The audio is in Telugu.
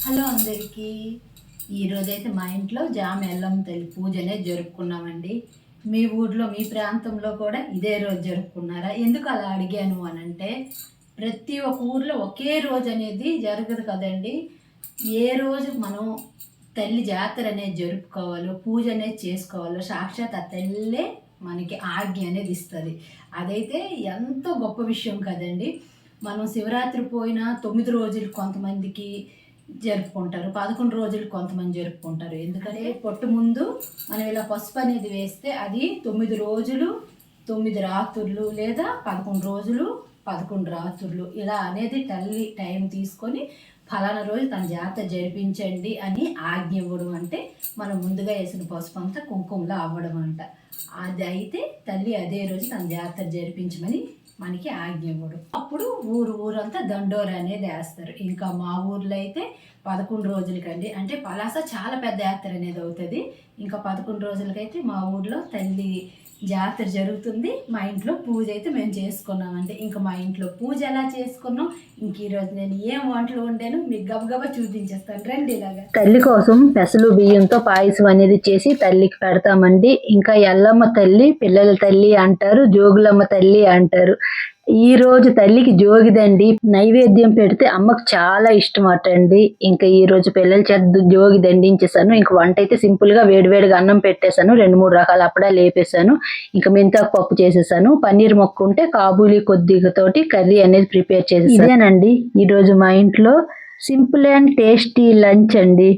హలో అందరికీ. ఈరోజైతే మా ఇంట్లో జామ ఎల్లమ్మ తల్లి పూజ అనేది జరుపుకున్నామండి. మీ ఊర్లో మీ ప్రాంతంలో కూడా ఇదే రోజు జరుపుకున్నారా? ఎందుకు అలా అడిగాను అనంటే, ప్రతి ఒక్క ఊర్లో ఒకే రోజు అనేది జరగదు కదండి. ఏ రోజు మనం తల్లి జాతర అనేది జరుపుకోవాలో, పూజ అనేది చేసుకోవాలో సాక్షాత్ ఆ తల్లే మనకి ఆజ్ఞ అనేది ఇస్తుంది. అదైతే ఎంతో గొప్ప విషయం కదండి. మనం శివరాత్రి పోయిన 9 రోజులు కొంతమందికి జరుపుకుంటారు, 11 రోజులు కొంతమంది జరుపుకుంటారు. ఎందుకంటే పొట్టు ముందు మనం ఇలా పసుపు అనేది వేస్తే అది 9 రోజులు 9 రాత్రులు, లేదా 11 రోజులు 11 రాత్రులు ఇలా అనేది తల్లి టైం తీసుకొని ఫలానా రోజు తన జాతర జరిపించండి అని ఆజ్ఞ ఇవ్వడం. అంటే మనం ముందుగా వేసిన పసుపు అంతా కుంకుమలో అవ్వడం అంట. అది అయితే తల్లి అదే రోజు తన జాతర జరిపించమని మనకి ఆజ్ఞ ఇవ్వడం. అప్పుడు ఊరంతా దండోర అనేది వేస్తారు. ఇంకా మా ఊర్లో అయితే 11 రోజులకండి, అంటే పలాస చాలా పెద్ద యాత్ర అనేది అవుతుంది. ఇంకా 11 రోజులకైతే మా ఊర్లో తల్లి జాతర జరుగుతుంది. మా ఇంట్లో పూజ అయితే మేము చేసుకున్నామండి. ఇంకా మా ఇంట్లో పూజ ఎలా చేసుకున్నాం, ఇంక ఈరోజు నేను ఏం వంటలు వండాను మీకు గబగబా చూపించేస్తాను రండి. ఇలాగా తల్లి కోసం పెసలు బియ్యంతో పాయసం అనేది చేసి తల్లికి పెడతామండి. ఇంకా ఎల్లమ్మ తల్లి పిల్లల తల్లి అంటారు, జోగులమ్మ తల్లి అంటారు. ఈ రోజు తల్లికి జోగిదండి నైవేద్యం పెడితే అమ్మకు చాలా ఇష్టం అటండి. ఇంకా ఈ రోజు పిల్లల చేత జోగి దండించేసాను. ఇంక వంట అయితే సింపుల్ గా వేడివేడిగా అన్నం పెట్టేశాను, 2-3 రకాల అప్పుడా లేపేశాను. ఇంకా మెంతాకు పప్పు చేసేసాను, పన్నీర్ మొక్క ఉంటే కాబూలి కొద్దిగా తోటి కర్రీ అనేది ప్రిపేర్ చేసేసాను. ఇదేనండి ఈ రోజు మా ఇంట్లో సింపుల్ అండ్ టేస్టీ లంచ్ అండి.